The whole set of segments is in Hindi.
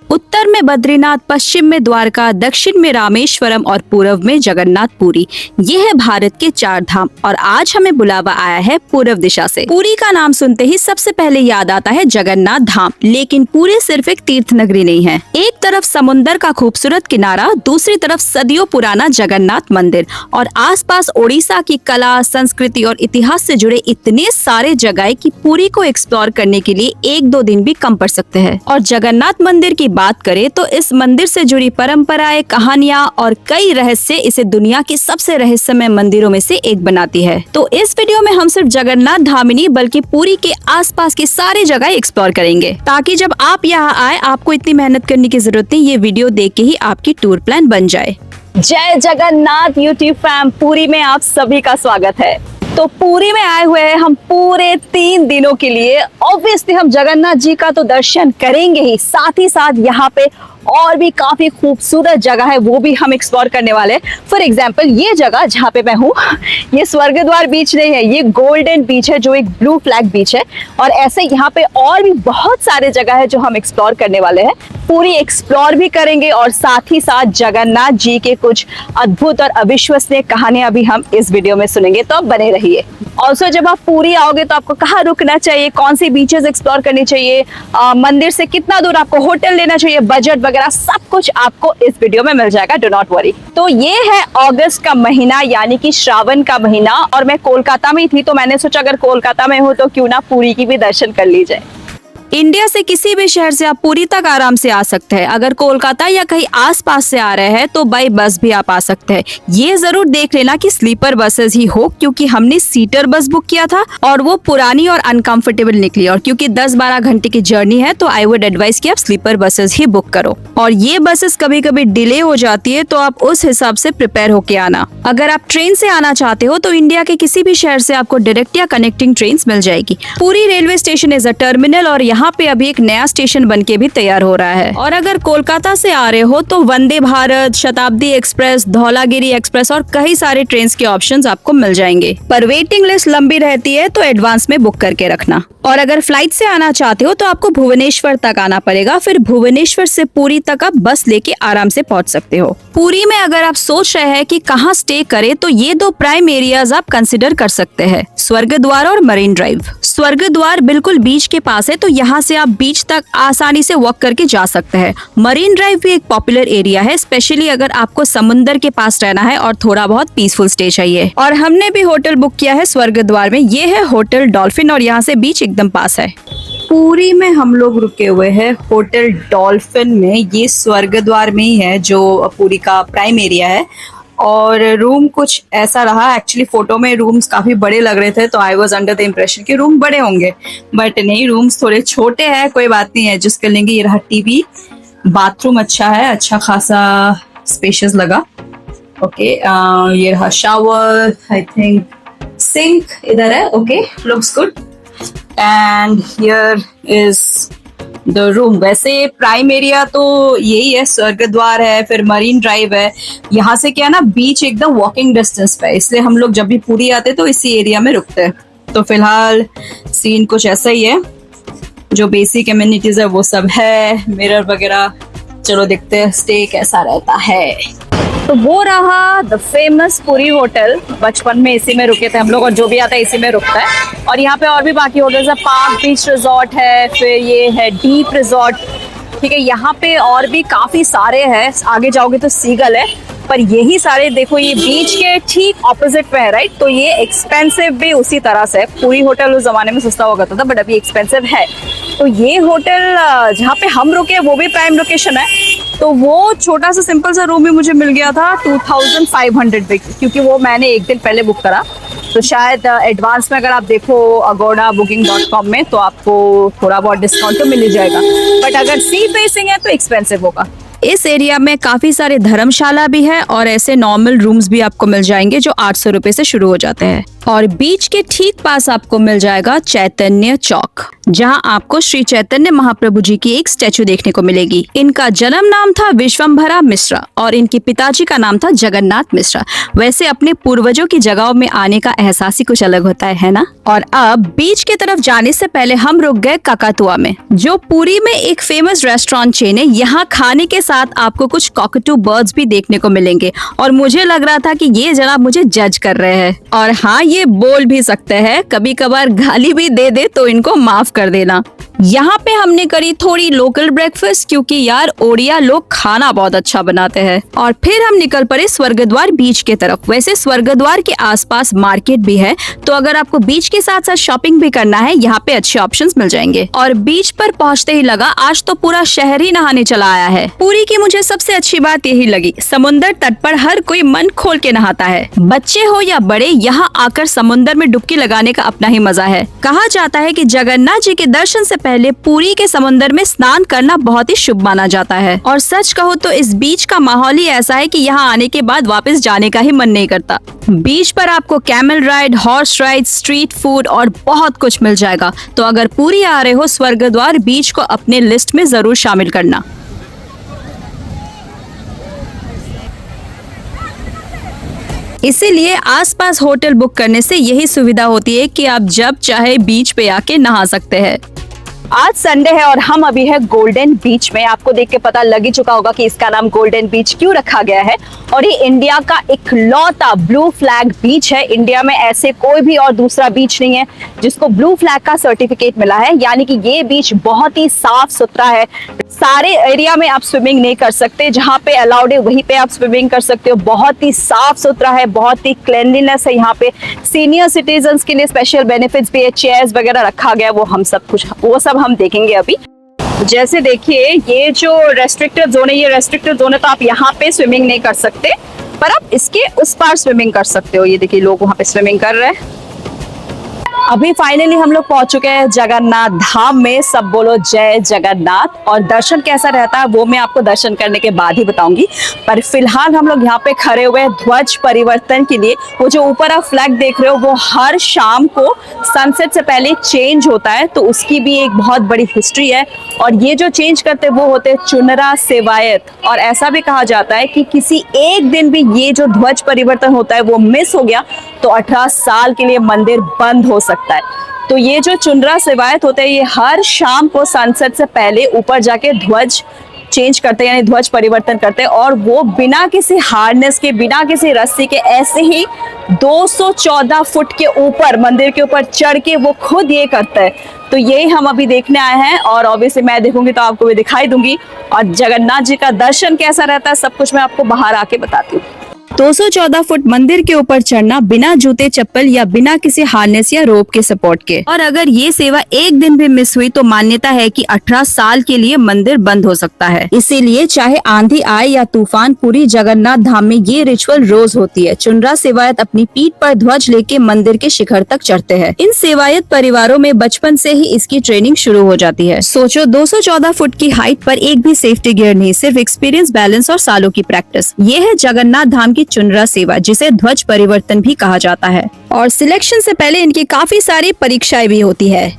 उत्तर में बद्रीनाथ, पश्चिम में द्वारका, दक्षिण में रामेश्वरम और पूर्व में जगन्नाथपुरी। ये है भारत के 4 धाम और आज हमें बुलावा आया है पूर्व दिशा से। पुरी का नाम सुनते ही सबसे पहले याद आता है जगन्नाथ धाम, लेकिन पुरी सिर्फ एक तीर्थ नगरी नहीं है। एक तरफ समुन्दर का खूबसूरत किनारा, दूसरी तरफ सदियों पुराना जगन्नाथ मंदिर और आसपास ओडिशा की कला, संस्कृति और इतिहास से जुड़े इतने सारे जगह कि पुरी को एक्सप्लोर करने के लिए 1-2 दिन भी कम पड़ सकते हैं। और जगन्नाथ मंदिर की बात करें तो इस मंदिर से जुड़ी परंपराएं, कहानियां और कई रहस्य इसे दुनिया की सबसे रहस्यमय मंदिरों में से एक बनाती है। तो इस वीडियो में हम सिर्फ जगन्नाथ धाम ही नहीं बल्कि पुरी के आसपास की सारी जगह एक्सप्लोर करेंगे, ताकि जब आप यहाँ आए आपको इतनी मेहनत करने की जरूरत नहीं, ये वीडियो देख के ही आपकी टूर प्लान बन जाए। जय जगन्नाथ यूट्यूब फैम, पुरी में आप सभी का स्वागत है। तो पुरी में आए हुए हैं हम पूरे 3 दिनों के लिए। ऑब्वियसली हम जगन्नाथ जी का तो दर्शन करेंगे ही, साथ ही साथ यहाँ पे और भी काफी खूबसूरत जगह है, वो भी हम एक्सप्लोर करने वाले हैं। फॉर एग्जाम्पल ये जगह जहाँ पे मैं हूँ, ये स्वर्गद्वार बीच नहीं है, ये गोल्डन बीच है जो एक ब्लू फ्लैग बीच है। और ऐसे यहाँ पे और भी बहुत सारे जगह है जो हम एक्सप्लोर करने वाले हैं। पूरी एक्सप्लोर भी करेंगे और साथ ही साथ जगन्नाथ जी के कुछ अद्भुत और अविश्वसनीय कहानियां भी हम इस वीडियो में सुनेंगे, तो अब बने रहिए। ऑल्सो जब आप पुरी आओगे तो आपको कहाँ रुकना चाहिए, कौन सी बीचेस एक्सप्लोर करनी चाहिए, मंदिर से कितना दूर आपको होटल लेना चाहिए, बजट वगैरह सब कुछ आपको इस वीडियो में मिल जाएगा, डू नॉट वरी। तो ये है अगस्त का महीना, यानी कि श्रावण का महीना, और मैं कोलकाता में ही थी तो मैंने सोचा अगर कोलकाता में हूँ तो क्यों ना पुरी की भी दर्शन कर ली जाए। इंडिया से किसी भी शहर से आप पुरी तक आराम से आ सकते हैं। अगर कोलकाता या कहीं आसपास से आ रहे हैं तो बाई बस भी आप आ सकते हैं। ये जरूर देख लेना कि स्लीपर बसेस ही हो, क्योंकि हमने सीटर बस बुक किया था और वो पुरानी और अनकंफर्टेबल निकली। और क्योंकि 10-12 घंटे की जर्नी है तो आई वुड एडवाइस कि आप स्लीपर बसेस ही बुक करो। और ये बसेस कभी कभी डिले हो जाती है तो आप उस हिसाब से प्रिपेयर होके आना। अगर आप ट्रेन से आना चाहते हो तो इंडिया के किसी भी शहर से आपको डायरेक्ट या कनेक्टिंग ट्रेन मिल जाएगी। Puri railway station is a terminal और यहाँ पे अभी एक नया स्टेशन बनके भी तैयार हो रहा है। और अगर कोलकाता से आ रहे हो तो वंदे भारत, शताब्दी एक्सप्रेस, धौलागिरी एक्सप्रेस और कई सारे ट्रेन के ऑप्शंस आपको मिल जाएंगे। पर वेटिंग लिस्ट लंबी रहती है तो एडवांस में बुक करके रखना। और अगर फ्लाइट से आना चाहते हो तो आपको भुवनेश्वर तक आना पड़ेगा, फिर भुवनेश्वर से पुरी तक आप बस लेके आराम से पहुंच सकते हो। पुरी में अगर आप सोच रहे हैं कि कहाँ स्टे करें तो ये 2 प्राइम एरियाज आप कंसिडर कर सकते हैं, स्वर्गद्वार और मरीन ड्राइव। स्वर्गद्वार बिल्कुल बीच के पास है तो यहाँ से आप बीच तक आसानी से वॉक करके जा सकते हैं। मरीन ड्राइव भी एक पॉपुलर एरिया है, स्पेशली अगर आपको समुंदर के पास रहना है और थोड़ा बहुत पीसफुल स्टे चाहिए। और हमने भी होटल बुक किया है स्वर्गद्वार में, ये है होटल डॉल्फिन और यहाँ से बीच एकदम पास है। पुरी में हम लोग रुके हुए हैं होटल डॉल्फिन में, ये स्वर्गद्वार में ही है जो पुरी का प्राइम एरिया है। और रूम कुछ ऐसा रहा, एक्चुअली फोटो में रूम्स काफी बड़े लग रहे थे तो I was under the impression कि रूम बड़े होंगे, बट नहीं, रूम्स थोड़े छोटे हैं। कोई बात नहीं, एडजस्ट कर लेंगे। ये रहा टीवी, बाथरूम अच्छा है, अच्छा खासा स्पेशियस लगा। ओके, ये रहा शावर, आई थिंक सिंक इधर है। Okay, looks good. And here is the room. वैसे प्राइम एरिया तो यही है, स्वर्गद्वार है, फिर मरीन ड्राइव है। यहाँ से क्या ना, बीच एकदम वॉकिंग डिस्टेंस पे, इसलिए हम लोग जब भी पुरी आते तो इसी एरिया में रुकते हैं। तो फिलहाल सीन कुछ ऐसा ही है, जो बेसिक एमिनिटीज है वो सब है, मिरर वगैरह। चलो देखते हैं स्टे कैसा रहता है। तो वो रहा द फेमस पुरी होटल, बचपन में इसी में रुके थे हम लोग और जो भी आता है इसी में रुकता है। और यहाँ पे और भी बाकी होटल्स है, पार्क बीच रिजॉर्ट है, फिर ये है डीप रिजॉर्ट, ठीक है। यहाँ पे और भी काफी सारे हैं, आगे जाओगे तो सीगल है, पर यही सारे देखो ये बीच के ठीक ऑपोजिट पे है, राइट। तो ये एक्सपेंसिव भी उसी तरह से। पुरी होटल उस जमाने में सस्ता हुआ करता था बट अभी एक्सपेंसिव है। तो ये होटल जहाँ पे हम रुके वो भी प्राइम लोकेशन है, तो वो छोटा सा सिंपल सा रूम भी मुझे मिल गया था 2500 में, क्योंकि वो मैंने एक दिन पहले बुक करा। तो शायद एडवांस में अगर आप देखो अगोड़ा booking.com में तो आपको थोड़ा बहुत डिस्काउंट तो मिल ही जाएगा, बट अगर सी फेसिंग है तो एक्सपेंसिव होगा। इस एरिया में काफी सारे धर्मशाला भी है और ऐसे नॉर्मल रूम्स भी आपको मिल जाएंगे जो 800 रुपए से शुरू हो जाते हैं। और बीच के ठीक पास आपको मिल जाएगा चैतन्य चौक, जहां आपको श्री चैतन्य महाप्रभु जी की एक स्टैचू देखने को मिलेगी। इनका जन्म नाम था विश्वम्भरा मिश्रा और इनके पिताजी का नाम था जगन्नाथ मिश्रा। वैसे अपने पूर्वजों की जगहों में आने का एहसास ही कुछ अलग होता है ना। और अब बीच की तरफ जाने से पहले हम रुक गए काकातुआ में, जो पुरी में एक फेमस रेस्टोरेंट चेन है। यहाँ खाने के साथ आपको कुछ कॉकटू बर्ड्स भी देखने को मिलेंगे और मुझे लग रहा था कि ये जनाब मुझे जज कर रहे हैं। और हाँ, ये बोल भी सकते हैं, कभी कभार गाली भी दे दे तो इनको माफ कर देना। यहाँ पे हमने करी थोड़ी लोकल ब्रेकफास्ट, क्योंकि यार ओडिया लोग खाना बहुत अच्छा बनाते हैं। और फिर हम निकल पड़े स्वर्गद्वार बीच के तरफ। वैसे स्वर्गद्वार के आसपास मार्केट भी है, तो अगर आपको बीच के साथ साथ शॉपिंग भी करना है, यहाँ पे अच्छे ऑप्शंस मिल जाएंगे। और बीच पर पहुँचते ही लगा आज तो पूरा शहर ही नहाने चला आया है। पुरी की मुझे सबसे अच्छी बात यही लगी, समुद्र तट पर हर कोई मन खोल के नहाता है। बच्चे हो या बड़े, यहाँ आकर समुद्र में डुबकी लगाने का अपना ही मजा है। कहा जाता है कि जगन्नाथ जी के दर्शन से पहले पुरी के समुद्र में स्नान करना बहुत ही शुभ माना जाता है। और सच कहो तो इस बीच का माहौल ही ऐसा है कि यहाँ आने के बाद वापस जाने का ही मन नहीं करता। बीच पर आपको camel ride, horse ride, street food और बहुत कुछ मिल जाएगा। तो अगर पुरी आ रहे हो, स्वर्गद्वार बीच को अपने लिस्ट में जरूर शामिल करना। इसीलिए आसपास होटल बुक करने से यही सुविधा होती है कि आप जब चाहे बीच पे आके नहा सकते हैं। आज संडे है और हम अभी है गोल्डन बीच में। आपको देख के पता लग ही चुका होगा कि इसका नाम गोल्डन बीच क्यों रखा गया है। और ये इंडिया का इकलौता ब्लू फ्लैग बीच है। इंडिया में ऐसे कोई भी और दूसरा बीच नहीं है जिसको ब्लू फ्लैग का सर्टिफिकेट मिला है। यानी कि ये बीच बहुत ही साफ सुथरा है। सारे एरिया में आप स्विमिंग नहीं कर सकते, जहाँ पे अलाउड है वहीं पे आप स्विमिंग कर सकते हो। बहुत ही साफ सुथरा है, बहुत ही क्लीनलीनेस है यहाँ पे। सीनियर सिटीजन्स के लिए स्पेशल बेनिफिट्स भी है, चेयर्स वगैरह रखा गया, वो सब हम देखेंगे अभी। जैसे देखिए, ये जो रेस्ट्रिक्टेड जोन है, ये रेस्ट्रिक्टेड जोन है, तो आप यहाँ पे स्विमिंग नहीं कर सकते, पर आप इसके उस पार स्विमिंग कर सकते हो। ये देखिए, लोग वहाँ पे स्विमिंग कर रहे हैं। अभी फाइनली हम लोग पहुंच चुके हैं जगन्नाथ धाम में। सब बोलो जय जगन्नाथ। और दर्शन कैसा रहता है वो मैं आपको दर्शन करने के बाद ही बताऊंगी। पर फिलहाल हम लोग यहाँ पे खड़े हुए हैं ध्वज परिवर्तन के लिए। वो जो ऊपर आप फ्लैग देख रहे हो, वो हर शाम को सनसेट से पहले चेंज होता है, तो उसकी भी एक बहुत बड़ी हिस्ट्री है। और ये जो चेंज करते वो होते हैं चुनरा सेवायत। और ऐसा भी कहा जाता है कि किसी एक दिन भी ये जो ध्वज परिवर्तन होता है वो मिस हो गया तो 18 साल के लिए मंदिर बंद हो सकता है। तो ये जो चुनरा सेवायत होते हैं, ये हर शाम को सनसेट से पहले ऊपर जाके ध्वज चेंज करते हैं, यानी ध्वज परिवर्तन करते हैं। और वो बिना किसी हार्नेस के, बिना किसी रस्सी के, ऐसे ही 214 फुट के ऊपर मंदिर के ऊपर चढ़ के वो खुद ये करता है। तो यही हम अभी देखने आए हैं। और ऑब्वियसली मैं देखूंगी तो आपको भी दिखाई दूंगी। और जगन्नाथ जी का दर्शन कैसा रहता है सब कुछ मैं आपको बाहर आके बताती हूँ। 214 फुट मंदिर के ऊपर चढ़ना बिना जूते चप्पल या बिना किसी हार्नेस या रोप के सपोर्ट के। और अगर ये सेवा एक दिन भी मिस हुई तो मान्यता है कि 18 साल के लिए मंदिर बंद हो सकता है। इसीलिए चाहे आंधी आए या तूफान, पूरी जगन्नाथ धाम में ये रिचुअल रोज होती है। चुनरा सेवायत अपनी पीठ पर ध्वज लेके मंदिर के शिखर तक चढ़ते हैं। इन सेवायत परिवारों में बचपन से ही इसकी ट्रेनिंग शुरू हो जाती है। सोचो, 214 फुट की हाइट पर एक भी सेफ्टी गियर नहीं, सिर्फ एक्सपीरियंस, बैलेंस और सालों की प्रैक्टिस। ये है जगन्नाथ धाम की चुनरा सेवा, जिसे ध्वज परिवर्तन भी कहा जाता है। और सिलेक्शन से पहले इनकी काफी सारी परीक्षाएं भी होती है।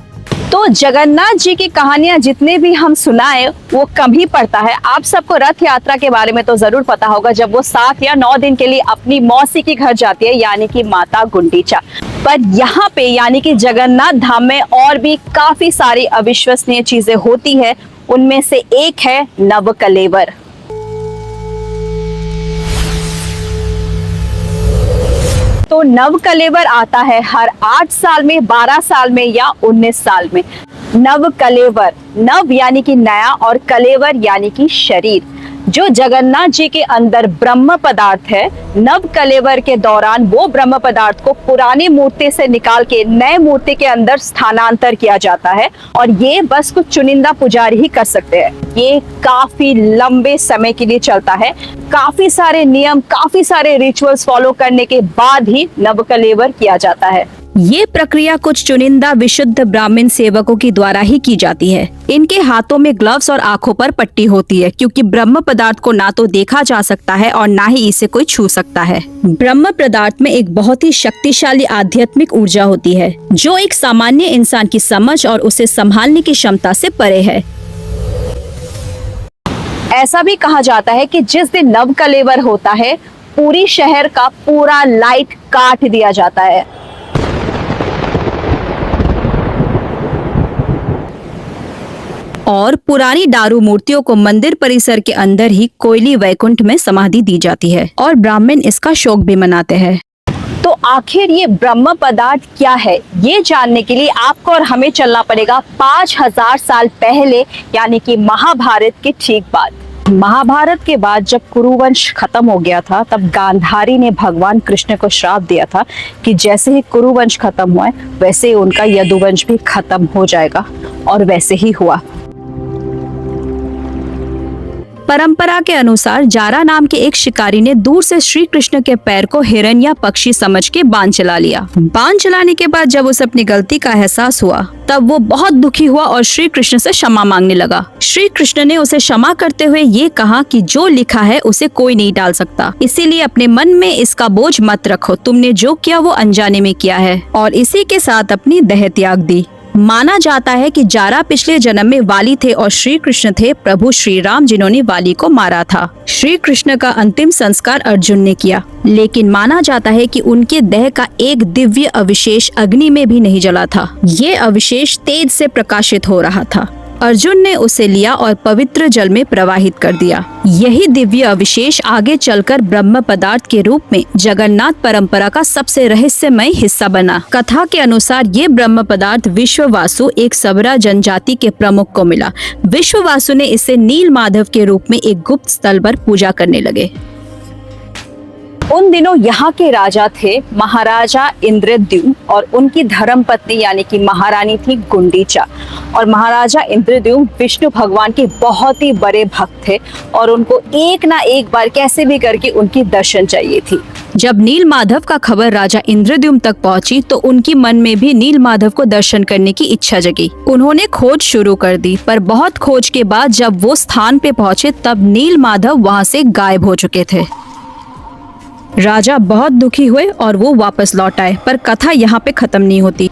तो जगन्नाथ जी की कहानियां जितने भी हम सुनाए वो कम ही पड़ता है। आप सबको रथ यात्रा के बारे में तो जरूर पता होगा, जब वो 7 या 9 दिन के लिए अपनी मौसी के घर जाती है, यानी कि माता गुंडीचा। पर यहाँ पे यानी कि जगन्नाथ धाम में और भी काफी सारी अविश्वसनीय चीजें होती है। उनमें से एक है नवकलेवर। तो नवकलेवर आता है हर 8 साल में, 12 साल में या 19 साल में। नवकलेवर, नव यानी कि नया और कलेवर यानी कि शरीर। जो जगन्नाथ जी के अंदर ब्रह्म पदार्थ है, नव कलेवर के दौरान वो ब्रह्म पदार्थ को पुरानी मूर्ति से निकाल के नए मूर्ति के अंदर स्थानांतर किया जाता है। और ये बस कुछ चुनिंदा पुजारी ही कर सकते हैं। ये काफी लंबे समय के लिए चलता है। काफी सारे नियम, काफी सारे रिचुअल्स फॉलो करने के बाद ही नव कलेवर किया जाता है। ये प्रक्रिया कुछ चुनिंदा विशुद्ध ब्राह्मण सेवकों के द्वारा ही की जाती है। इनके हाथों में ग्लव्स और आंखों पर पट्टी होती है, क्योंकि ब्रह्म पदार्थ को ना तो देखा जा सकता है और ना ही इसे कोई छू सकता है। ब्रह्म पदार्थ में एक बहुत ही शक्तिशाली आध्यात्मिक ऊर्जा होती है, जो एक सामान्य इंसान की समझ और उसे संभालने की क्षमता से परे है। ऐसा भी कहा जाता है कि जिस दिन नव कलेवर होता है, पूरी शहर का पूरा लाइट काट दिया जाता है। और पुरानी दारू मूर्तियों को मंदिर परिसर के अंदर ही कोयली वैकुंठ में समाधि दी जाती है और ब्राह्मण इसका शोक भी मनाते हैं। तो आखिर ये ब्रह्म पदार्थ क्या है, ये जानने के लिए आपको और हमें चलना पड़ेगा 5000 साल पहले, यानी कि महाभारत के ठीक बाद। महाभारत के बाद जब कुरुवंश खत्म हो गया था, तब गांधारी ने भगवान कृष्ण को श्राप दिया था कि जैसे ही कुरुवंश खत्म हुआ है, वैसे ही उनका यदुवंश भी खत्म हो जाएगा, और वैसे ही हुआ। परंपरा के अनुसार जारा नाम के एक शिकारी ने दूर से श्री कृष्ण के पैर को हिरन या पक्षी समझ के बाण चला लिया। बाण चलाने के बाद जब उसे अपनी गलती का एहसास हुआ, तब वो बहुत दुखी हुआ और श्री कृष्ण से क्षमा मांगने लगा। श्री कृष्ण ने उसे क्षमा करते हुए ये कहा कि जो लिखा है उसे कोई नहीं टाल सकता, इसीलिए अपने मन में इसका बोझ मत रखो। तुमने जो किया वो अनजाने में किया है। और इसी के साथ अपनी देह त्याग दी। माना जाता है कि जारा पिछले जन्म में वाली थे और श्री कृष्ण थे प्रभु श्री राम, जिन्होंने वाली को मारा था। श्री कृष्ण का अंतिम संस्कार अर्जुन ने किया, लेकिन माना जाता है कि उनके देह का एक दिव्य अवशेष अग्नि में भी नहीं जला था। ये अवशेष तेज से प्रकाशित हो रहा था। अर्जुन ने उसे लिया और पवित्र जल में प्रवाहित कर दिया। यही दिव्य अवशेष आगे चलकर ब्रह्म पदार्थ के रूप में जगन्नाथ परंपरा का सबसे रहस्यमय हिस्सा बना। कथा के अनुसार ये ब्रह्म पदार्थ विश्ववासु, एक सबरा जनजाति के प्रमुख को मिला। विश्ववासु ने इसे नील माधव के रूप में एक गुप्त स्थल पर पूजा करने लगे। उन दिनों यहाँ के राजा थे महाराजा इंद्रद्युम्न, और उनकी धर्मपत्नी यानी कि महारानी थी गुंडीचा। और महाराजा इंद्रद्युम्न विष्णु भगवान के बहुत ही बड़े भक्त थे, और उनको एक ना एक बार कैसे भी करके उनकी दर्शन चाहिए थी। जब नील माधव का खबर राजा इंद्रद्युम्न तक पहुंची, तो उनकी मन में भी नील माधव को दर्शन करने की इच्छा जगी। उन्होंने खोज शुरू कर दी, पर बहुत खोज के बाद जब वो स्थान पे पहुंचे, तब नील माधव वहाँ से गायब हो चुके थे। राजा बहुत दुखी हुए और वो वापस लौट आए, पर कथा यहाँ पे खत्म नहीं होती।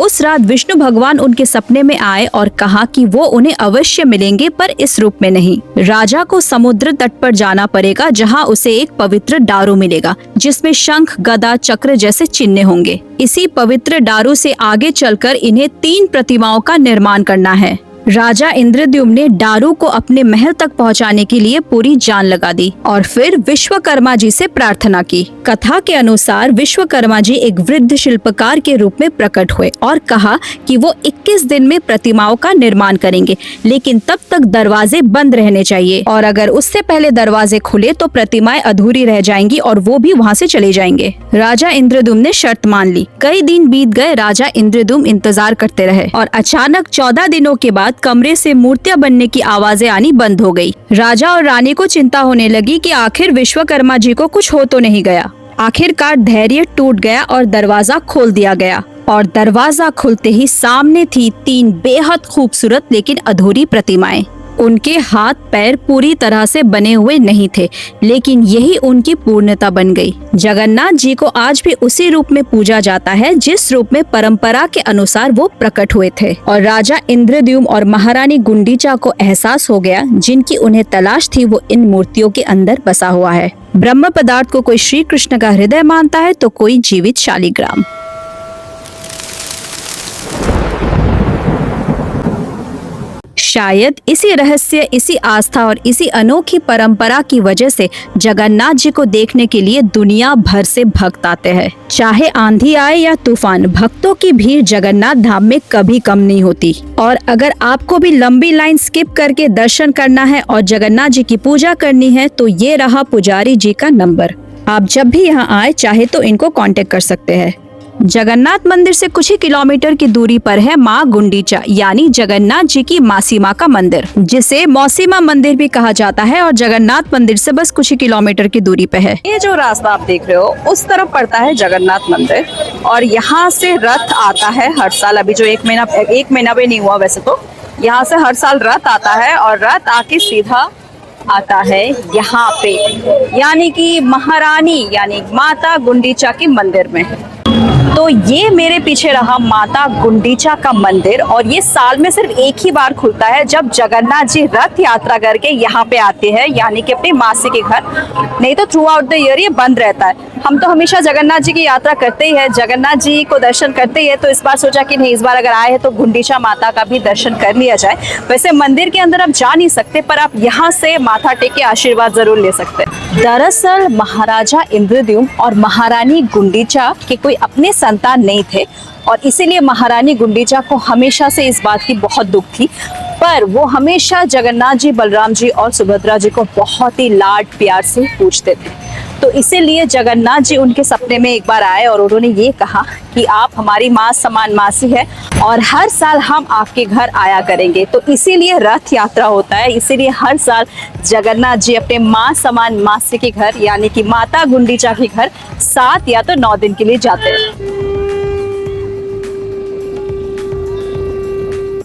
उस रात विष्णु भगवान उनके सपने में आए और कहा कि वो उन्हें अवश्य मिलेंगे, पर इस रूप में नहीं। राजा को समुद्र तट पर जाना पड़ेगा, जहाँ उसे एक पवित्र डारू मिलेगा, जिसमें शंख, गदा, चक्र जैसे चिन्ह होंगे। इसी पवित्र डारू से आगे चलकर इन्हें 3 प्रतिमाओं का निर्माण करना है। राजा इंद्रद्युम्न ने डारू को अपने महल तक पहुंचाने के लिए पूरी जान लगा दी और फिर विश्वकर्मा जी से प्रार्थना की। कथा के अनुसार विश्वकर्मा जी एक वृद्ध शिल्पकार के रूप में प्रकट हुए और कहा कि वो 21 दिन में प्रतिमाओं का निर्माण करेंगे, लेकिन तब तक दरवाजे बंद रहने चाहिए, और अगर उससे पहले दरवाजे खुले तो प्रतिमाएं अधूरी रह जाएंगी और वो भी वहाँ से चले जाएंगे। राजा इंद्रद्युम्न ने शर्त मान ली। कई दिन बीत गए। राजा इंद्रद्युम्न इंतजार करते रहे और अचानक 14 दिनों के बाद कमरे से मूर्तियां बनने की आवाजें आनी बंद हो गई। राजा और रानी को चिंता होने लगी कि आखिर विश्वकर्मा जी को कुछ हो तो नहीं गया। आखिरकार धैर्य टूट गया और दरवाजा खोल दिया गया, और दरवाजा खुलते ही सामने थी 3 बेहद खूबसूरत लेकिन अधूरी प्रतिमाएं। उनके हाथ पैर पूरी तरह से बने हुए नहीं थे, लेकिन यही उनकी पूर्णता बन गई। जगन्नाथ जी को आज भी उसी रूप में पूजा जाता है जिस रूप में परंपरा के अनुसार वो प्रकट हुए थे। और राजा इंद्रद्युम्न और महारानी गुंडीचा को एहसास हो गया, जिनकी उन्हें तलाश थी वो इन मूर्तियों के अंदर बसा हुआ है। ब्रह्म पदार्थ को कोई श्री कृष्ण का हृदय मानता है तो कोई जीवित शालिग्राम। शायद इसी रहस्य, इसी आस्था और इसी अनोखी परंपरा की वजह से जगन्नाथ जी को देखने के लिए दुनिया भर से भक्त आते हैं। चाहे आंधी आए या तूफान, भक्तों की भीड़ जगन्नाथ धाम में कभी कम नहीं होती। और अगर आपको भी लंबी लाइन स्किप करके दर्शन करना है और जगन्नाथ जी की पूजा करनी है, तो ये रहा पुजारी जी का नंबर। आप जब भी यहाँ आए चाहे तो इनको कांटेक्ट कर सकते हैं। जगन्नाथ मंदिर से कुछ ही किलोमीटर की दूरी पर है माँ गुंडीचा यानी जगन्नाथ जी की मासी माँ का मंदिर, जिसे मौसी माँ मंदिर भी कहा जाता है और जगन्नाथ मंदिर से बस कुछ ही किलोमीटर की दूरी पे है। ये जो रास्ता आप देख रहे हो उस तरफ पड़ता है जगन्नाथ मंदिर और यहाँ से रथ आता है हर साल। अभी जो एक महीना भी नहीं हुआ वैसे तो, यहाँ से हर साल रथ आता है और रथ आके सीधा आता है यहाँ पे यानी कि महारानी यानी माता गुंडीचा के मंदिर में। तो ये मेरे पीछे रहा माता गुंडीचा का मंदिर और ये साल में सिर्फ एक ही बार खुलता है जब जगन्नाथ जी रथ यात्रा करके यहाँ पे आते हैं यानी कि अपनी मासी के घर, नहीं तो थ्रू आउट द ईयर ये बंद रहता है। हम तो हमेशा जगन्नाथ जी की यात्रा करते ही है, जगन्नाथ जी को दर्शन करते ही है, तो इस बार सोचा कि नहीं, इस बार अगर आए हैं तो गुंडीचा माता का भी दर्शन कर लिया जाए। वैसे मंदिर के अंदर आप जा नहीं सकते पर आप यहाँ से माथा टेक के आशीर्वाद जरूर ले सकते हैं। दरअसल महाराजा इंद्रद्युम्न और महारानी गुंडीचा के कोई अपने संतान नहीं थे और इसीलिए महारानी गुंडीचा को हमेशा से इस बात की बहुत दुख थी, पर वो हमेशा जगन्नाथ जी, बलराम जी और सुभद्रा जी को बहुत ही लाड प्यार से पूजते थे। तो इसीलिए जगन्नाथ जी उनके सपने में एक बार आए और उन्होंने ये कहा कि आप हमारी माँ समान मासी है और हर साल हम आपके घर आया करेंगे। तो इसीलिए रथ यात्रा होता है, इसीलिए हर साल जगन्नाथ जी अपने माँ समान मासी के घर यानी कि माता गुंडीचा के घर 7 या तो 9 दिन के लिए जाते हैं।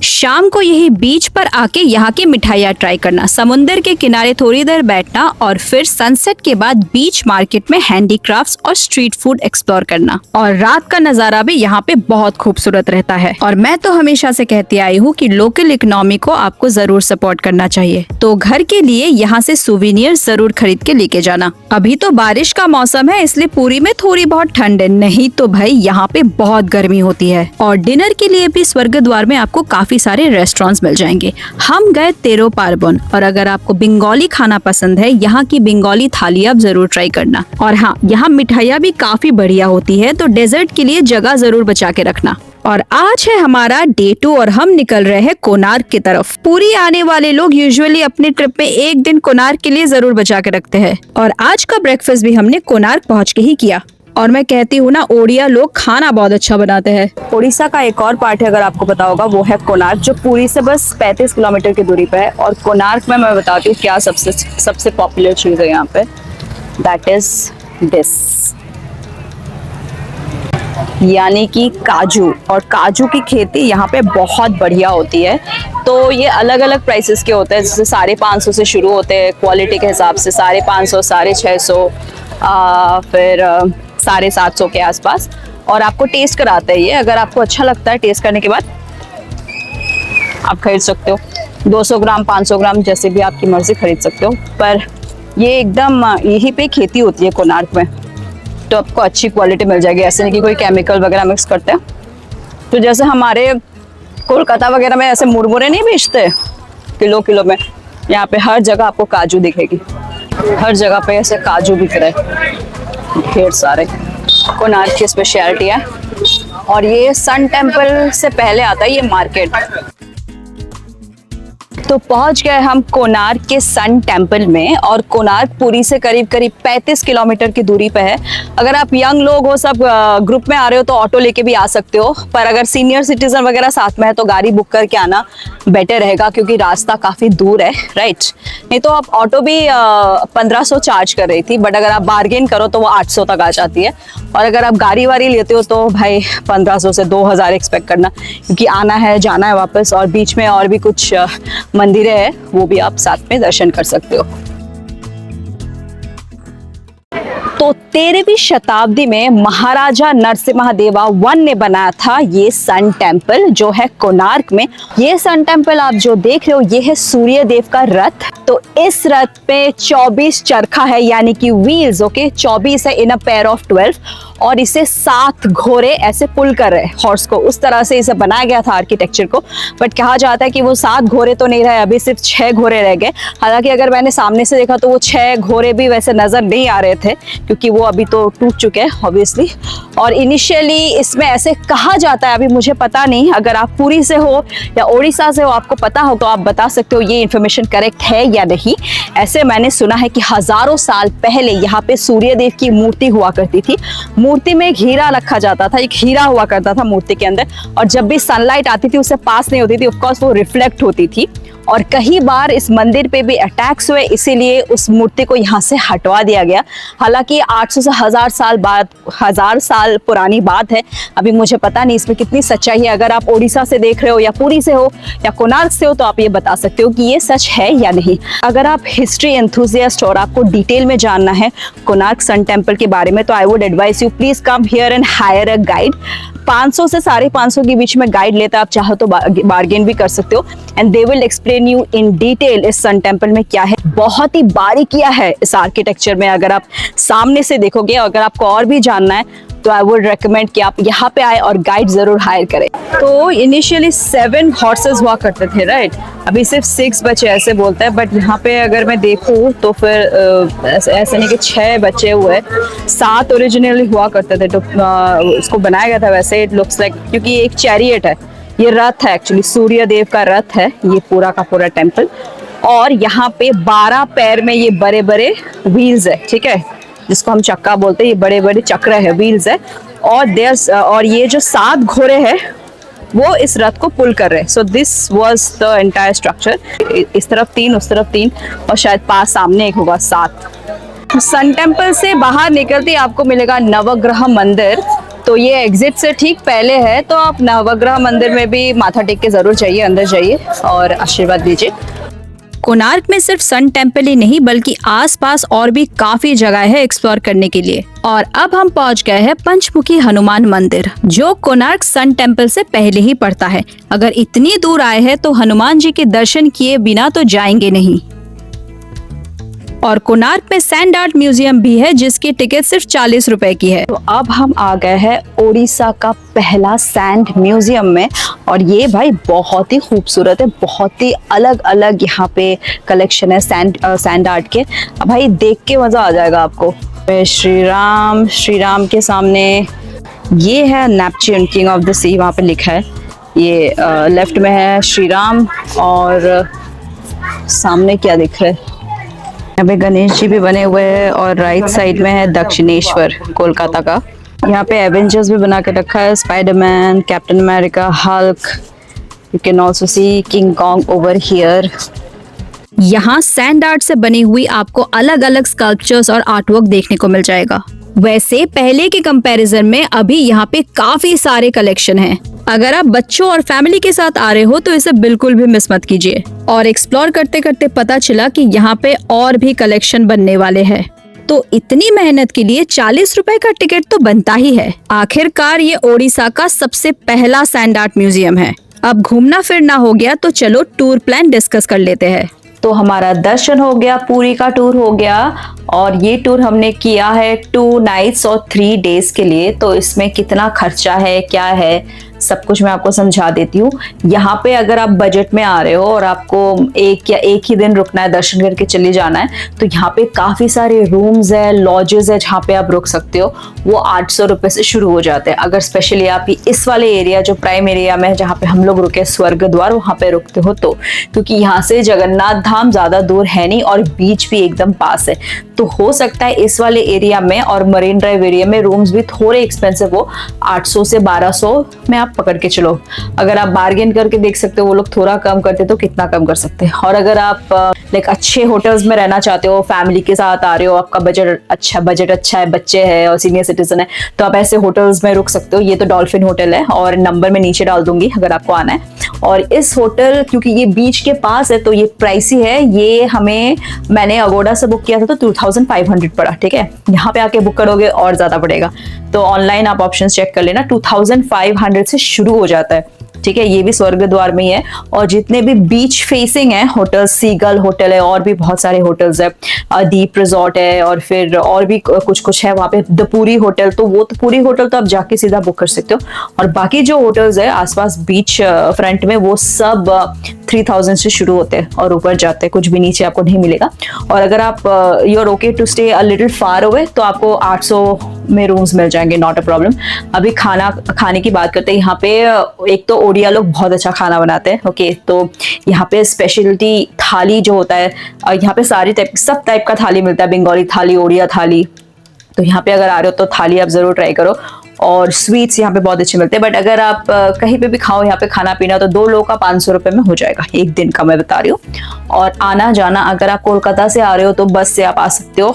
शाम को यही बीच पर आके यहाँ की मिठाइयाँ ट्राई करना, समुंदर के किनारे थोड़ी देर बैठना और फिर सनसेट के बाद बीच मार्केट में हैंडीक्राफ्ट्स और स्ट्रीट फूड एक्सप्लोर करना। और रात का नजारा भी यहाँ पे बहुत खूबसूरत रहता है। और मैं तो हमेशा से कहती आई हूँ कि लोकल इकोनॉमी को आपको जरूर सपोर्ट करना चाहिए। तो घर के लिए यहाँ से सुवेनियर जरूर खरीद के लेके जाना। अभी तो बारिश का मौसम है इसलिए पुरी में थोड़ी बहुत ठंड है, नहीं तो भाई यहाँ पे बहुत गर्मी होती है। और डिनर के लिए भी स्वर्गद्वार में आपको काफी सारे रेस्टोरेंट्स मिल जाएंगे। हम गए तेरो पार्बन और अगर आपको बंगाली खाना पसंद है, यहाँ की बंगाली थाली आप जरूर ट्राई करना। और हाँ, यहाँ मिठाइयाँ भी काफी बढ़िया होती है, तो डेजर्ट के लिए जगह जरूर बचा के रखना। और आज है हमारा डे 2 और हम निकल रहे हैं कोणार्क की तरफ। पुरी आने वाले लोग यूजुअली अपने ट्रिप में एक दिन कोणार्क के लिए जरूर बचा के रखते हैं और आज का ब्रेकफास्ट भी हमने कोणार्क पहुँच के ही किया। और मैं कहती हूँ ना, ओडिया लोग खाना बहुत अच्छा बनाते हैं। उड़ीसा का एक और पार्ट है, अगर आपको पता होगा, वो है कोणार्क, जो पुरी से बस 35 किलोमीटर की दूरी पे है। और कोणार्क में मैं बताती हूँ क्या सबसे पॉपुलर चीज़ है यहाँ पे, दैट इज दिस, यानी कि काजू। और काजू की खेती यहाँ पे बहुत बढ़िया होती है। तो ये अलग अलग प्राइसेस के होते हैं, जैसे 550 से शुरू होते हैं क्वालिटी के हिसाब से, 550, 650, फिर 750 के आसपास। और आपको टेस्ट कराते हैं ये, अगर आपको अच्छा लगता है टेस्ट करने के बाद आप खरीद सकते हो। 200 ग्राम, 500 ग्राम, जैसे भी आपकी मर्जी खरीद सकते हो। पर ये एकदम यहीं पे खेती होती है कोणार्क में, तो आपको अच्छी क्वालिटी मिल जाएगी। ऐसे नहीं कि कोई केमिकल वगैरह मिक्स करते हैं। तो जैसे हमारे कोलकाता वगैरह में ऐसे मुरमुरे नहीं बेचते किलो किलो में, यहाँ पे हर जगह आपको काजू दिखेगी, हर जगह पे ऐसे काजू बिक रहे ढेर सारे। कोणार्क की स्पेशलिटी है। और ये सन टेम्पल से पहले आता है ये मार्केट। तो पहुंच गए हम कोणार्क के सन टेम्पल में और कोणार्क पुरी से करीब 35 किलोमीटर की दूरी पे है। अगर आप यंग लोग हो, सब ग्रुप में आ रहे हो तो ऑटो लेके भी आ सकते हो, पर अगर सीनियर सिटीजन वगैरह साथ में है तो गाड़ी बुक करके आना बेटर रहेगा क्योंकि रास्ता काफ़ी दूर है, राइट। नहीं तो आप ऑटो भी 1500 चार्ज कर रही थी, बट अगर आप बार्गेन करो तो वो 800 तक आ जाती है। और अगर आप गाड़ी वाड़ी लेते हो तो भाई 1500 से 2000 एक्सपेक्ट करना, क्योंकि आना है जाना है वापस, और बीच में और भी कुछ मंदिरें हैं, वो भी आप साथ में दर्शन कर सकते हो। तो 13वीं शताब्दी में महाराजा नरसिम्हा वन ने बनाया था ये सन टेम्पल जो है कोणार्क में। ये सन टेम्पल आप जो देख रहे हो ये है सूर्य देव का रथ। तो इस रथ पे 24 चरखा है, यानी कि व्हील्स, ओके, 24 है इन अ पेयर ऑफ 12, और इसे 7 घोड़े ऐसे पुल कर रहे हॉर्स को। उस तरह से इसे बनाया गया था आर्किटेक्चर को, बट कहा जाता है कि वो 7 घोड़े तो नहीं रहे, अभी सिर्फ 6 घोड़े रह गए। हालांकि अगर मैंने सामने से देखा तो वो 6 घोड़े भी वैसे नजर नहीं आ रहे थे क्योंकि वो अभी तो टूट चुके हैं ऑब्वियसली। और इनिशियली इसमें ऐसे कहा जाता है, अभी मुझे पता नहीं, अगर आप पुरी से हो या उड़ीसा से हो आपको पता हो तो आप बता सकते हो ये इन्फॉर्मेशन करेक्ट है या नहीं। ऐसे मैंने सुना है कि हजारों साल पहले यहाँ पे सूर्य देव की मूर्ति हुआ करती थी। मूर्ति में एक हीरा रखा जाता था, एक हीरा हुआ करता था मूर्ति के अंदर, और जब भी सनलाइट आती थी उससे पास नहीं होती थी, ऑफकोर्स वो रिफ्लेक्ट होती थी। और कई बार इस मंदिर पे भी अटैक्स हुए, इसीलिए उस मूर्ति को यहाँ से हटवा दिया गया। हालांकि 800 से 1000 साल पुरानी बात है। अभी मुझे पता नहीं इसमें कितनी सच्चाई है। अगर आप ओडिशा से देख रहे हो या पुरी से हो या कोणार्क से हो तो आप ये बता सकते हो कि ये सच है या नहीं। अगर आप हिस्ट्री एंथुसियास्ट और आपको डिटेल में जानना है कोणार्क सन टेम्पल के बारे में, तो I would advise you please come here and higher a guide. 500 से 550 के बीच में गाइड लेता, आप चाहो तो बार्गेन भी कर सकते हो, and they will explain you in detail इस सन टेम्पल में क्या है। बहुत ही बारीकियां है इस आर्किटेक्चर में। अगर आप सामने से देखोगे, अगर आपको और भी जानना है तो आई वुड रेकमेंड कि आप यहाँ पे आए और गाइड जरूर हायर करें। तो इनिशियली 7 हॉर्सेस हुआ करते थे, राइट? अभी सिर्फ 6 बचे ऐसे बोलते हैं, बट यहाँ पे अगर मैं देखूँ तो फिर ऐसे नहीं कि 6 बचे हुए, 7 ओरिजिनली हुआ करते थे। तो इसको बनाया गया था वैसे, इट लुक्स लाइक, क्योंकि एक चैरियट है, ये रथ है, एक्चुअली सूर्य देव का रथ है ये पूरा का पूरा टेम्पल। और यहाँ पे 12 पैर में ये बड़े बड़े व्हील्स है, ठीक है, जिसको हम चक्का बोलते हैं। ये बड़े बड़े चक्र है, व्हील्स है, और ये जो 7 घोड़े हैं वो इस रथ को पुल कर रहे हैं। So this was the entire structure. इस तरफ 3, उस तरफ 3, और शायद पास सामने एक होगा 7। सन टेम्पल से बाहर निकलते आपको मिलेगा नवग्रह मंदिर। तो ये एग्जिट से ठीक पहले है, तो आप नवग्रह मंदिर में भी माथा टेक के जरूर जाइए, अंदर जाइए और आशीर्वाद दीजिए। कोणार्क में सिर्फ सन टेम्पल ही नहीं बल्कि आसपास और भी काफी जगह है एक्सप्लोर करने के लिए। और अब हम पहुंच गए हैं पंचमुखी हनुमान मंदिर, जो कोणार्क सन टेम्पल से पहले ही पड़ता है। अगर इतनी दूर आए हैं तो हनुमान जी के दर्शन किए बिना तो जाएंगे नहीं। और कोणार्क में सैंड आर्ट म्यूजियम भी है, जिसकी टिकट सिर्फ 40 रुपए की है। तो अब हम आ गए हैं ओडिशा का पहला सैंड म्यूजियम में, और ये भाई बहुत ही खूबसूरत है, बहुत ही अलग अलग यहाँ पे कलेक्शन है सैंड आर्ट के। अब भाई देख के मजा आ जाएगा आपको। श्री राम के सामने ये है नेपच्यून किंग ऑफ द सी, वहाँ पे लिखा है। ये लेफ्ट में है श्री राम, और सामने क्या दिख रहा है, यहाँ पे गणेश जी भी बने हुए हैं, और राइट साइड में है दक्षिणेश्वर कोलकाता का। यहाँ पे एवेंजर्स भी बना के रखा है, Spiderman, captain America, Hulk. You can also see king Kong over here. यहाँ सैंड आर्ट से बनी हुई आपको अलग अलग स्कल्पचर्स और आर्टवर्क देखने को मिल जाएगा। वैसे पहले के कंपैरिजन में अभी यहाँ पे काफी सारे कलेक्शन हैं। अगर आप बच्चों और फैमिली के साथ आ रहे हो तो इसे बिल्कुल भी मिस मत कीजिए। और एक्सप्लोर करते करते पता चला कि यहाँ पे और भी कलेक्शन बनने वाले हैं, तो इतनी मेहनत के लिए 40 रुपए का टिकट तो बनता ही है। आखिरकार ये ओडिशा का सबसे पहला सैंड आर्ट म्यूजियम है। अब घूमना फिरना हो गया, तो चलो टूर प्लान डिस्कस कर लेते हैं। तो हमारा दर्शन हो गया, पुरी का टूर हो गया, और ये टूर हमने किया है 2 नाइट्स और 3 डेज के लिए। तो इसमें कितना खर्चा है, क्या है, सब कुछ मैं आपको समझा देती हूँ। यहाँ पे अगर आप बजट में आ रहे हो और आपको एक ही दिन रुकना है, दर्शन करके चले जाना है, तो यहाँ पे काफी सारे रूम्स है, लॉजेस है जहाँ पे आप रुक सकते हो। वो 800 रुपए से शुरू हो जाते हैं। अगर स्पेशली आप इस वाले एरिया जो प्राइम एरिया में है, जहाँ पे हम लोग रुके स्वर्ग द्वार, वहाँ पे रुकते हो तो, क्योंकि यहाँ से जगन्नाथ धाम ज्यादा दूर है नहीं और बीच भी एकदम पास है, तो हो सकता है इस वाले एरिया में और मरीन ड्राइव एरिया में रूम्स भी थोड़े एक्सपेंसिव हो। 800 से 1200 में आप पकड़ के चलो। अगर आप बार्गेन करके देख सकते हो, वो लोग थोड़ा कम करते तो कितना कम कर सकते हैं। और अगर आप लाइक अच्छे होटल्स में रहना चाहते हो, फैमिली के साथ आ रहे हो, आपका बजट अच्छा है, बच्चे हैं और सीनियर सिटीजन है, तो आप ऐसे होटल्स में रुक सकते हो। ये तो डॉल्फिन होटल है, और नंबर में नीचे डाल दूंगी अगर आपको आना है। और इस होटल, क्योंकि ये बीच के पास है तो ये प्राइसी है। ये मैंने अगोडा से बुक किया था तो 2500 पड़ा, ठीक है। यहाँ पे आके बुक करोगे और ज्यादा पड़ेगा, तो ऑनलाइन आप ऑप्शन चेक कर लेना। 2500 से शुरू हो जाता है, ठीक है। ये भी स्वर्ग द्वार में ही है। और जितने भी बीच फेसिंग है होटल, सीगल होटल है, और भी बहुत सारे होटल्स है, दीप रिजॉर्ट है, और फिर और भी कुछ है वहाँ पे, द पूरी होटल। तो वो तो पूरी होटल तो आप जाके सीधा बुक कर सकते हो। और बाकी जो होटल्स है आसपास बीच फ्रंट में, वो सब 3000 से शुरू होते हैं और ऊपर जाते हैं, कुछ भी नीचे आपको नहीं मिलेगा। और अगर आप you are okay to stay a little far away, तो आपको 800 में रूम्स मिल जाएंगे, नॉट अ प्रॉब्लम। अभी खाने की बात करते हैं। यहाँ पे एक तो ओडिया लोग बहुत अच्छा खाना बनाते हैं, ओके। तो यहाँ पे स्पेशलिटी थाली जो होता है, यहाँ पे सब टाइप का थाली मिलता है, बंगाली थाली, ओडिया थाली, तो यहाँ पे अगर आ रहे हो तो थाली आप जरूर ट्राई करो, और स्वीट्स यहाँ पे बहुत अच्छे मिलते हैं। बट अगर आप कहीं पे भी खाओ यहाँ पे खाना पीना, तो 2 लोगों का 500 रुपये में हो जाएगा एक दिन का, मैं बता रही हूँ। और आना जाना, अगर आप कोलकाता से आ रहे हो तो बस से आप आ सकते हो,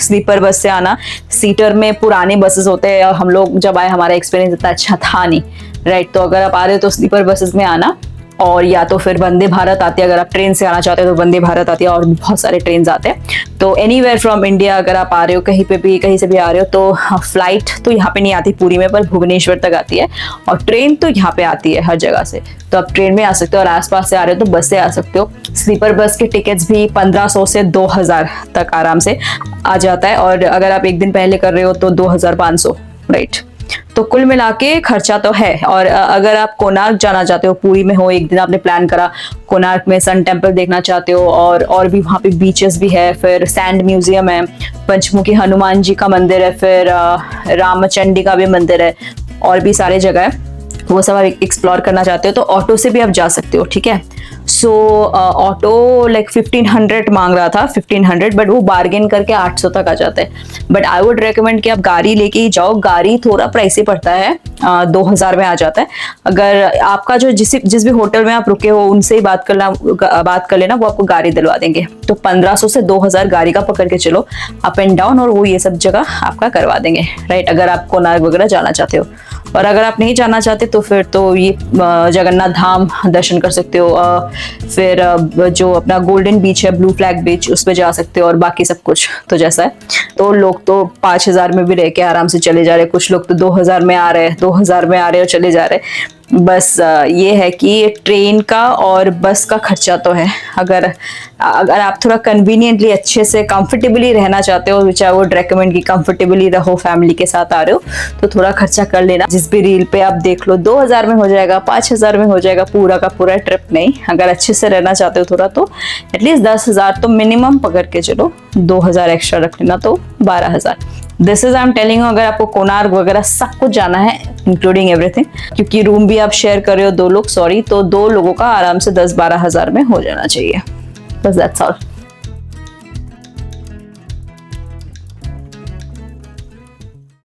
स्लीपर बस से आना। सीटर में पुराने बसेस होते हैं, हम लोग जब आए हमारा एक्सपीरियंस इतना अच्छा था नहीं, राइट। तो अगर आप आ रहे हो तो स्लीपर बसेस में आना, और या तो फिर वंदे भारत आती है। अगर आप ट्रेन से आना चाहते हो तो वंदे भारत आती है, और भी बहुत सारे ट्रेन आते हैं। तो एनीवेयर फ्रॉम इंडिया अगर आप आ रहे हो, कहीं पे भी कहीं से भी आ रहे हो, तो फ्लाइट तो यहाँ पे नहीं आती पुरी में, पर भुवनेश्वर तक आती है, और ट्रेन तो यहाँ पे आती है हर जगह से। तो आप ट्रेन में आ सकते हो, और आसपास से आ रहे हो तो बस से आ सकते हो। स्लीपर बस के टिकट्स भी 1500 से 2000 तक आराम से आ जाता है, और अगर आप एक दिन पहले कर रहे हो तो 2500, राइट। तो कुल मिला के खर्चा तो है। और अगर आप कोणार्क जाना चाहते हो, पुरी में हो, एक दिन आपने प्लान करा, कोणार्क में सन टेम्पल देखना चाहते हो, और भी वहाँ पे बीचेस भी है, फिर सैंड म्यूजियम है, पंचमुखी हनुमान जी का मंदिर है, फिर रामचंडी का भी मंदिर है, और भी सारे जगह है, वो सब आप एक्सप्लोर करना चाहते हो तो ऑटो से भी आप जा सकते हो, ठीक है। सो ऑटो लाइक 1500 मांग रहा था, 1500, बट वो बार्गेन करके 800 तक आ जाता है। बट आई वुड रेकमेंड कि आप गाड़ी लेके ही जाओ, गाड़ी थोड़ा प्राइसी पड़ता है, 2000 में आ जाता है। अगर आपका जो जिस भी होटल में आप रुके हो उनसे ही बात कर लेना, वो आपको गाड़ी दिलवा देंगे। तो 1500 से 2000 गाड़ी का पकड़ के चलो अप एंड डाउन, और वो ये सब जगह आपका करवा देंगे, राइट। अगर आप कोणार्क वगैरह जाना चाहते हो, और अगर आप नहीं जाना चाहते तो फिर तो ये जगन्नाथ धाम दर्शन कर सकते हो, फिर जो अपना गोल्डन बीच है, ब्लू फ्लैग बीच, उस पे जा सकते हो, और बाकी सब कुछ तो जैसा है। तो लोग तो 5000 में भी रह के आराम से चले जा रहे, कुछ लोग तो 2000 में आ रहे हैं, 2000 में आ रहे और चले जा रहे। बस ये है कि ट्रेन का और बस का खर्चा तो है। अगर आप थोड़ा कन्वीनियंटली अच्छे से कंफर्टेबली रहना चाहते हो, विच आई वुड रेकमेंड कि कंफर्टेबली रहो, फैमिली के साथ आ रहे हो तो थोड़ा खर्चा कर लेना। जिस भी रील पे आप देख लो 2000 में हो जाएगा, 5000 में हो जाएगा, पूरा का पूरा ट्रिप नहीं। अगर अच्छे से रहना चाहते हो थोड़ा, तो एटलीस्ट 10,000 तो मिनिमम पकड़ के चलो, 2000 एक्स्ट्रा रख लेना तो 12,000। This is I am telling you, अगर आपको कोणार्क वगैरह सब कुछ जाना है इंक्लूडिंग एवरीथिंग, क्योंकि रूम भी आप शेयर कर रहे हो 2 लोग, सॉरी, तो 2 लोगों का आराम से 10-12 हजार में हो जाना चाहिए। बस दैट्स ऑल।